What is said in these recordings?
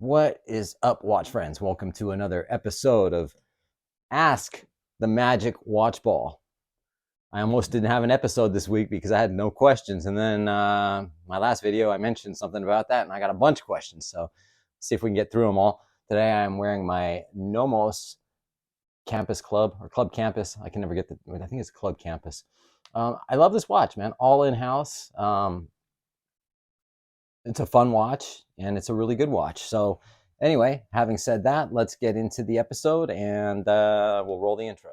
What is up, watch friends? Welcome to another episode of Ask the Magic Watch Ball. I almost didn't have an episode this week because I had no questions. And then my last video, I mentioned something about that and I got a bunch of questions. So let's see if we can get through them all. Today I'm wearing my Nomos Campus Club or Club Campus. I can never get I think it's Club Campus. I love this watch, man. All in-house. It's a fun watch and it's a really good watch. So anyway, having said that, let's get into the episode and we'll roll the intro.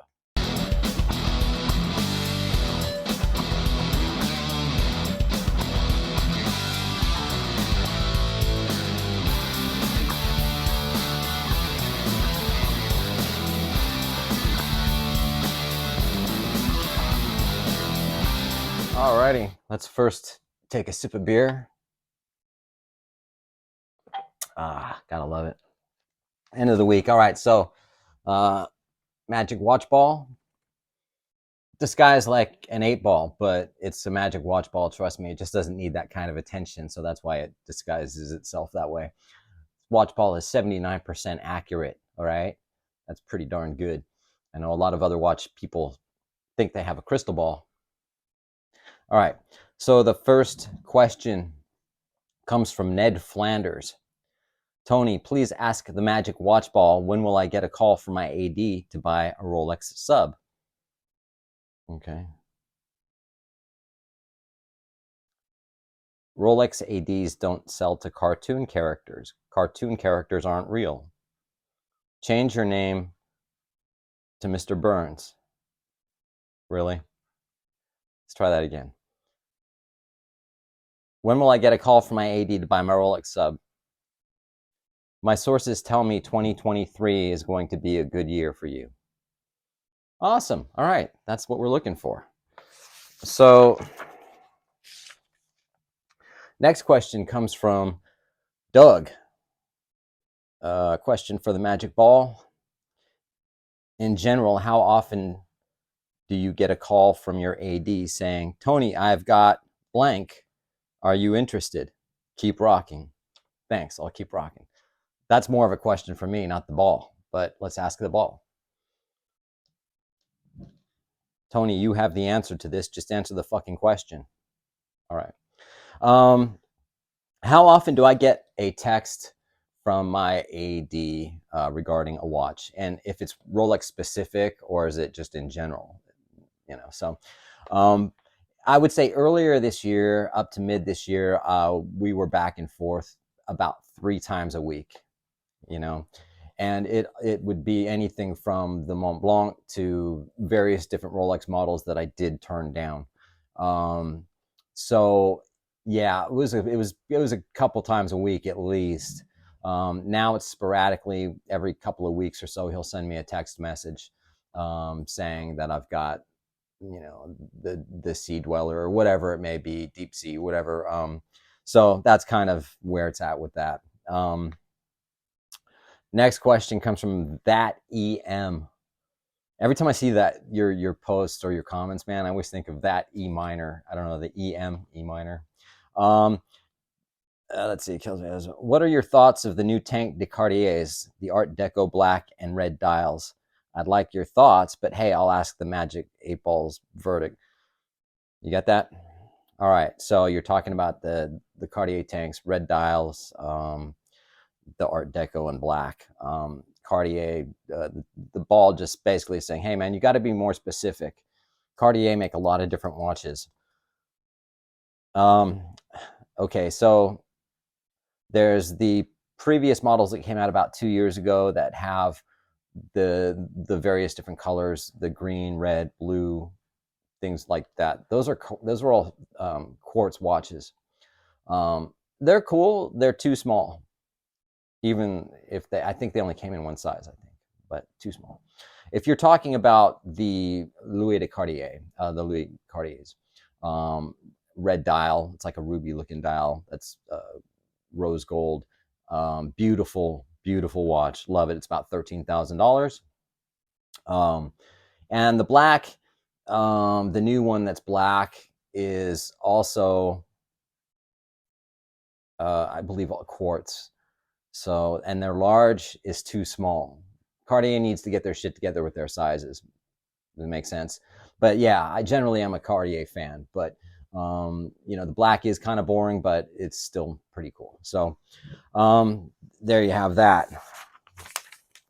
Alrighty, let's first take a sip of beer. Gotta love it. End of the week. All right, so Magic Watch Ball. Disguised like an 8-ball, but it's a Magic Watch Ball. Trust me, it just doesn't need that kind of attention, so that's why it disguises itself that way. Watch ball is 79% accurate, all right? That's pretty darn good. I know a lot of other watch people think they have a crystal ball. All right, so the first question comes from Ned Flanders. Tony, please ask the Magic Watch Ball, when will I get a call from my AD to buy a Rolex Sub? Okay. Rolex ADs don't sell to cartoon characters. Cartoon characters aren't real. Change your name to Mr. Burns. Really? Let's try that again. When will I get a call from my AD to buy my Rolex Sub? My sources tell me 2023 is going to be a good year for you. Awesome. All right. That's what we're looking for. So, next question comes from Doug. Question for the Magic Ball. In general, how often do you get a call from your AD saying, Tony, I've got blank. Are you interested? Keep rocking. Thanks. I'll keep rocking. That's more of a question for me, not the ball, but let's ask the ball. Tony, you have the answer to this. Just answer the fucking question. All right. How often do I get a text from my AD regarding a watch? And if it's Rolex specific or is it just in general? You know, so I would say earlier this year up to mid this year, we were back and forth about 3 times a week, you know, and it would be anything from the Mont Blanc to various different Rolex models that I did turn down. So yeah, it was a couple times a week at least. Now it's sporadically every couple of weeks or so he'll send me a text message saying that I've got, you know, the Sea Dweller or whatever it may be, deep sea, whatever. So that's kind of where it's at with that. Next question comes from that EM. Every time I see that your posts or your comments, man, I always think of that E minor. I don't know, the EM, E minor. Let's see, it kills me. What are your thoughts of the new Tank de Cartiers, the Art Deco black and red dials? I'd like your thoughts, but hey, I'll ask the Magic 8-Ball's verdict. You got that? All right, so you're talking about the Cartier tanks, red dials, the Art Deco and black. Cartier, the ball just basically saying, hey man, you got to be more specific. Cartier make a lot of different watches. Okay, so there's the previous models that came out about 2 years ago that have the various different colors, the green, red, blue, things like that. Those are all quartz watches. They're cool. They're too small. Even if I think they only came in one size, I think, but too small. If you're talking about the Louis de Cartier, the Louis Cartiers, red dial, it's like a ruby looking dial. That's rose gold. Beautiful, beautiful watch. Love it. It's about $13,000. And the black, the new one that's black is also, I believe, quartz. So, and their large is too small. Cartier needs to get their shit together with their sizes. Does it make sense? But yeah, I generally am a Cartier fan. But you know, the black is kind of boring, but it's still pretty cool. So there you have that.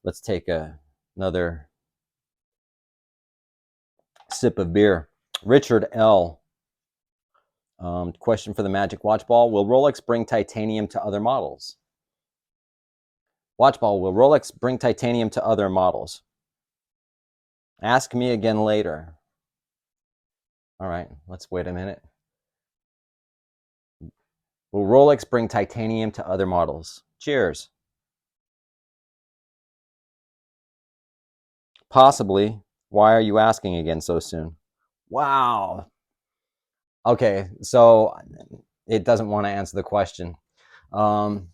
Let's take another sip of beer. Richard L. Question for the Magic Watch Ball. Will Rolex bring titanium to other models? Watch Ball, will Rolex bring titanium to other models? Ask me again later. All right, let's wait a minute. Will Rolex bring titanium to other models? Cheers. Possibly. Why are you asking again so soon? Wow. Okay, so it doesn't want to answer the question. Um,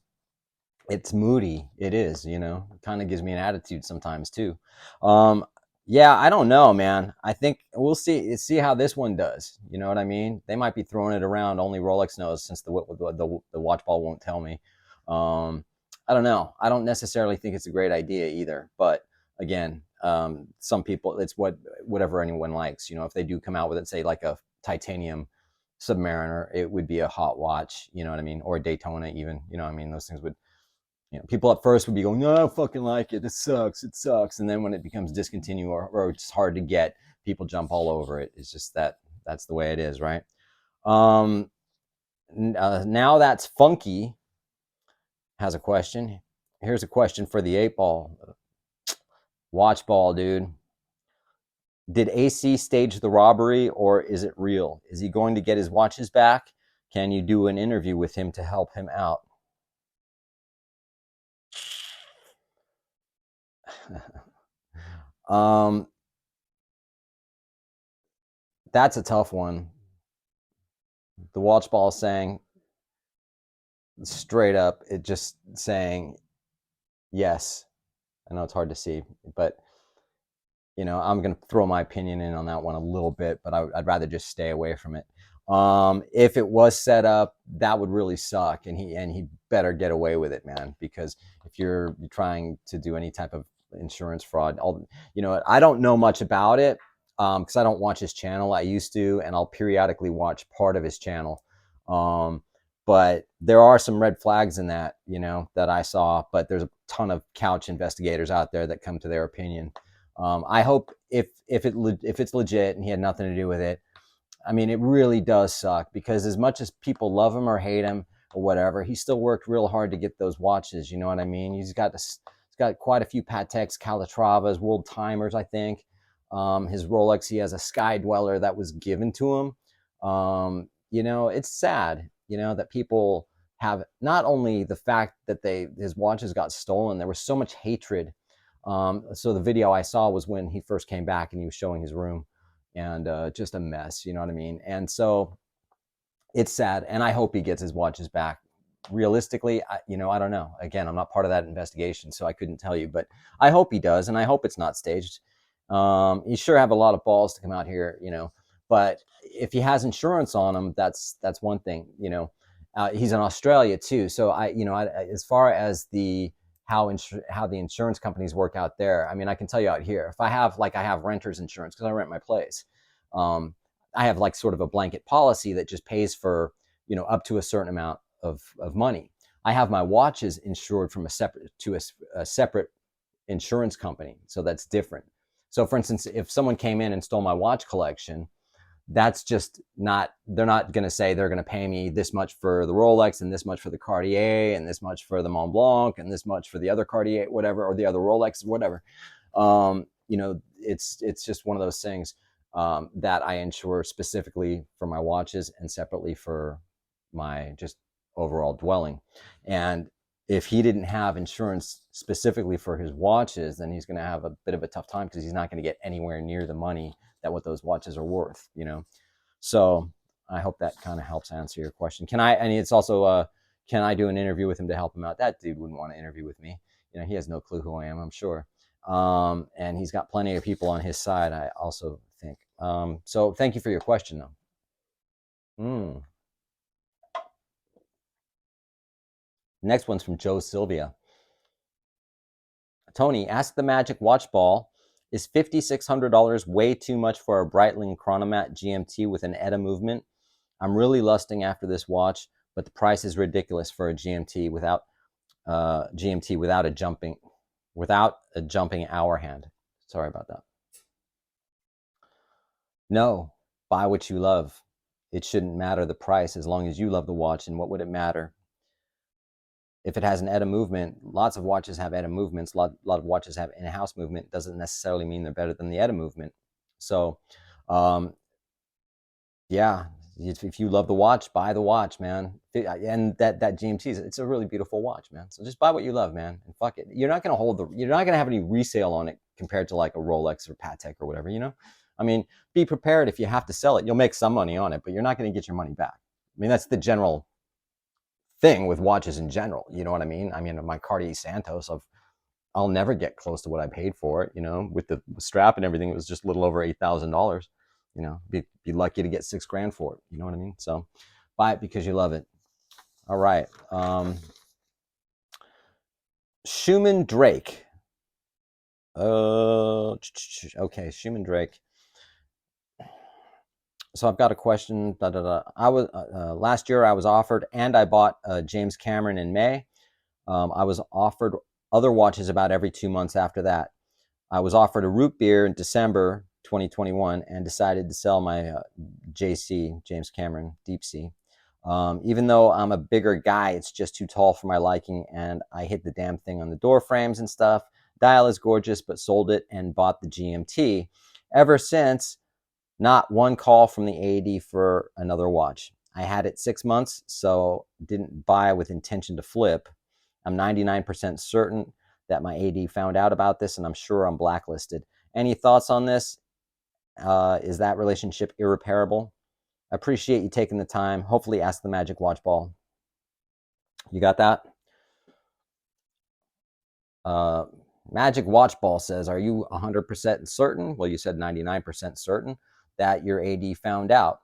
it's moody. It is, you know, it kind of gives me an attitude sometimes too. Um, yeah, I don't know, man. I think we'll see how this one does. You know what I mean? They might be throwing it around. Only Rolex knows, since the watch ball won't tell me. I don't know. I don't necessarily think it's a great idea either. But again, some people, it's whatever anyone likes. You know, if they do come out with it, say like a titanium Submariner, it would be a hot watch. You know what I mean? Or a Daytona, even. You know what I mean? Those things would, you know, people at first would be going, no, I don't fucking like it. It sucks. And then when it becomes discontinued, or it's hard to get, people jump all over it. It's just that's the way it is, right? Um, Now that's funky has a question. Here's a question for the 8 ball. Watch ball, dude. Did AC stage the robbery, or is it real? Is he going to get his watches back? Can you do an interview with him to help him out? um, that's a tough one. The watch ball is saying straight up, it just saying yes. I know it's hard to see, but you know, I'm going to throw my opinion in on that one a little bit, but I'd rather just stay away from it. If it was set up, that would really suck, and he better get away with it, man. Because if you're trying to do any type of insurance fraud, you know, I don't know much about it because I don't watch his channel. I used to, and I'll periodically watch part of his channel. But there are some red flags in that, you know, that I saw. But there's a ton of couch investigators out there that come to their opinion. I hope if it's legit and he had nothing to do with it. I mean, it really does suck, because as much as people love him or hate him or whatever, he still worked real hard to get those watches. You know what I mean? He's got quite a few Pateks, Calatravas, World Timers, I think. His Rolex, he has a Sky Dweller that was given to him. You know, it's sad, you know, that people have not only the fact that his watches got stolen, there was so much hatred. So the video I saw was when he first came back and he was showing his room, and just a mess, you know what I mean? And so it's sad, and I hope he gets his watches back. Realistically, you know, I don't know. Again, I'm not part of that investigation, so I couldn't tell you, but I hope he does, and I hope it's not staged. You sure have a lot of balls to come out here, you know, but if he has insurance on him, that's one thing, you know. He's in Australia too, so you know, as far as the how the insurance companies work out there, I mean, I can tell you out here, if I have renter's insurance because I rent my place. I have like sort of a blanket policy that just pays for, you know, up to a certain amount of money. I have my watches insured from a separate insurance company, so that's different. So, for instance, if someone came in and stole my watch collection, that's just not, they're not going to say they're going to pay me this much for the Rolex and this much for the Cartier and this much for the Mont Blanc and this much for the other Cartier, whatever, or the other Rolex, whatever. You know, it's just one of those things that I insure specifically for my watches and separately for my just overall dwelling. And if he didn't have insurance specifically for his watches, then he's going to have a bit of a tough time, because he's not going to get anywhere near the money that what those watches are worth, you know. So I hope that kind of helps answer your question. Can I, and it's also, can I do an interview with him to help him out? That dude wouldn't want to interview with me. You know, he has no clue who I am, I'm sure. And he's got plenty of people on his side, I also think. So thank you for your question, though. Next one's from Joe Sylvia. Tony, ask the Magic Watch Ball. Is $5,600 way too much for a Breitling Chronomat GMT with an ETA movement? I'm really lusting after this watch, but the price is ridiculous for a GMT without a jumping hour hand. Sorry about that. No, buy what you love. It shouldn't matter the price as long as you love the watch. And what would it matter? If it has an ETA movement, lots of watches have ETA movements. A lot of watches have in-house movement. Doesn't necessarily mean they're better than the ETA movement. So, yeah, if you love the watch, buy the watch, man. And that GMT, it's a really beautiful watch, man. So just buy what you love, man, and fuck it. You're not gonna have any resale on it compared to like a Rolex or Patek or whatever, you know. I mean, be prepared if you have to sell it. You'll make some money on it, but you're not going to get your money back. I mean, that's the general thing with watches in general. You know what I mean? I mean, my Cartier Santos, I'll never get close to what I paid for it. You know, with the strap and everything, it was just a little over $8,000. You know, be lucky to get $6,000 for it. You know what I mean? So buy it because you love it. All right. Schumann Drake. Okay, Schumann Drake. So I've got a question. I was last year I was offered, and I bought James Cameron in May. I was offered other watches about every 2 months after that. I was offered a root beer in December 2021 and decided to sell my JC, James Cameron Deep Sea. Even though I'm a bigger guy, it's just too tall for my liking, and I hit the damn thing on the door frames and stuff. Dial is gorgeous, but sold it and bought the GMT. Ever since, not one call from the AD for another watch. I had it 6 months, so didn't buy with intention to flip. I'm 99% certain that my AD found out about this, and I'm sure I'm blacklisted. Any thoughts on this? Is that relationship irreparable? I appreciate you taking the time. Hopefully ask the Magic Watch Ball. You got that? Magic Watch Ball says, are you 100% certain? Well, you said 99% certain that your AD found out.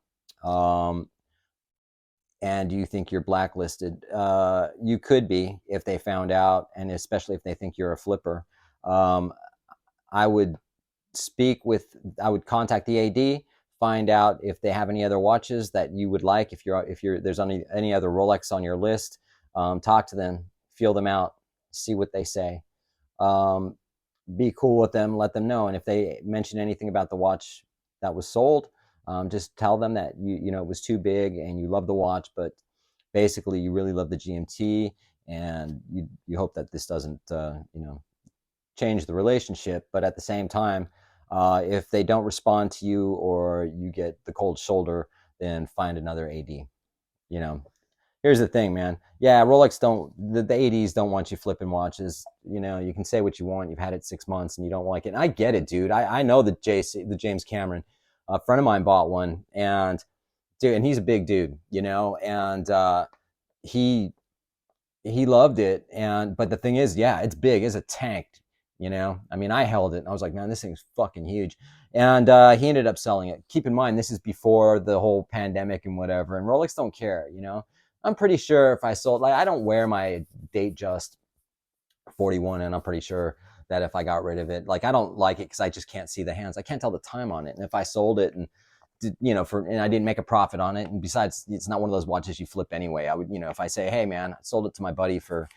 And you think you're blacklisted. You could be if they found out, and especially if they think you're a flipper. I would contact the AD, find out if they have any other watches that you would like. If there's any other Rolex on your list, talk to them, feel them out, see what they say. Be cool with them, let them know. And if they mention anything about the watch that was sold, just tell them that you know it was too big and you love the watch, but basically you really love the GMT, and you hope that this doesn't change the relationship. But at the same time, if they don't respond to you or you get the cold shoulder, then find another AD. You know, here's the thing, man. Yeah, Rolex the ADs don't want you flipping watches. You know, you can say what you want. You've had it 6 months and you don't like it. And I get it, dude. I know the James Cameron. A friend of mine bought one, and he's a big dude, you know, and he loved it. But the thing is, yeah, it's big. It's a tank, you know. I mean, I held it and I was like, man, this thing's fucking huge. And he ended up selling it. Keep in mind, this is before the whole pandemic and whatever. And Rolex don't care, you know. I'm pretty sure if I sold, like, I don't wear my Datejust 41, and I'm pretty sure that if I got rid of it, like, I don't like it because I just can't see the hands. I can't tell the time on it. And if I sold it and and I didn't make a profit on it, and besides, it's not one of those watches you flip anyway. I would, if I say, hey man, I sold it to my buddy for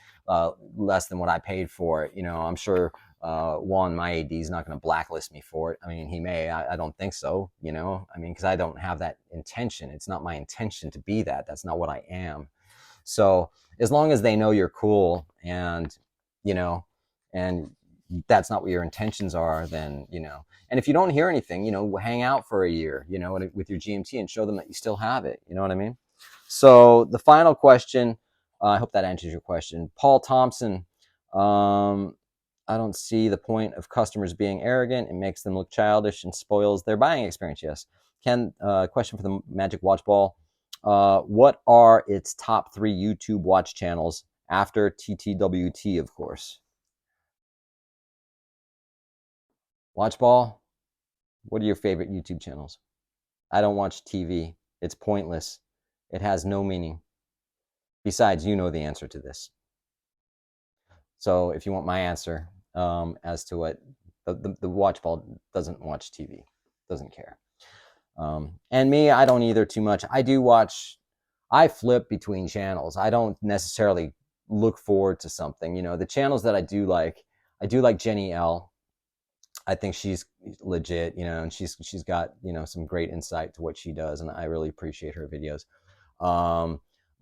less than what I paid for it, I'm sure my AD is not going to blacklist me for it. I mean, he may. I don't think so. I mean, because I don't have that intention. It's not my intention to be that. That's not what I am. So as long as they know you're cool, and and that's not what your intentions are, then and if you don't hear anything, hang out for a year, with your GMT and show them that you still have it. You know what I mean? So the final question, I hope that answers your question. Paul Thompson, I don't see the point of customers being arrogant. It makes them look childish and spoils their buying experience. Yes. Ken, question for the Magic Watch Ball. What are its top 3 YouTube watch channels after TTWT, of course? Watch Ball, what are your favorite YouTube channels? I don't watch TV. It's pointless. It has no meaning. Besides, you know the answer to this. So if you want my answer, as to what the watch ball doesn't watch TV, doesn't care. And me, I don't either too much. I flip between channels. I don't necessarily look forward to something. The channels that I do like Jenny L. I think she's legit, and she's got, some great insight to what she does, and I really appreciate her videos.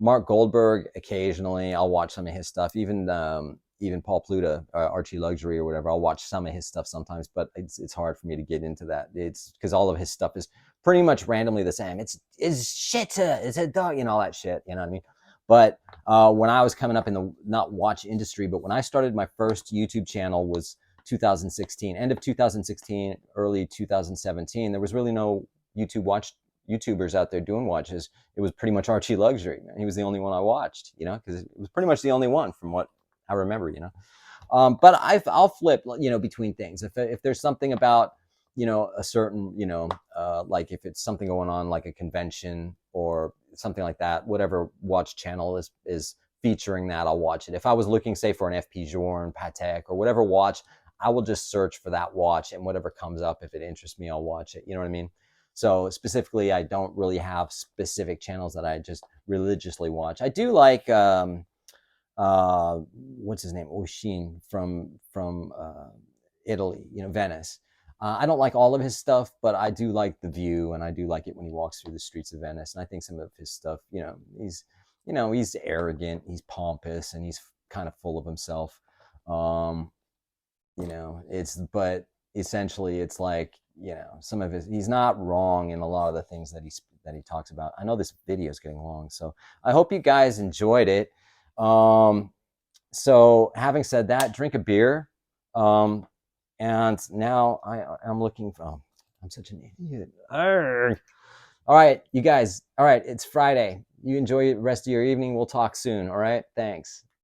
Mark Goldberg, occasionally I'll watch some of his stuff. Even Paul Pluta, Archie Luxury or whatever, I'll watch some of his stuff sometimes, but it's hard for me to get into that. It's because all of his stuff is pretty much randomly the same. It's shit, it's a dog, all that shit. You know what I mean? But when I was coming up in the not watch industry, but when I started my first YouTube channel was 2016, end of 2016, early 2017. There was really no YouTubers out there doing watches. It was pretty much Archie Luxury. Man. He was the only one I watched, because it was pretty much the only one from what I remember, But I'll flip, between things. If there's something about, a certain, like if it's something going on, like a convention or something like that, whatever watch channel is featuring that, I'll watch it. If I was looking, say, for an FP Journe, Patek, or whatever watch, I will just search for that watch, and whatever comes up, if it interests me, I'll watch it. You know what I mean? So specifically, I don't really have specific channels that I just religiously watch. I do like what's his name, Oshin from Italy, Venice. I don't like all of his stuff, but I do like The View, and I do like it when he walks through the streets of Venice. And I think some of his stuff, he's arrogant, he's pompous, and he's kind of full of himself. But essentially it's like, some of he's not wrong in a lot of the things that he talks about. I know this video is getting long, so I hope you guys enjoyed it. So having said that, drink a beer. And now I'm looking for, I'm such an idiot. Arrgh. All right, you guys. All right, it's Friday. You enjoy the rest of your evening. We'll talk soon. All right, thanks.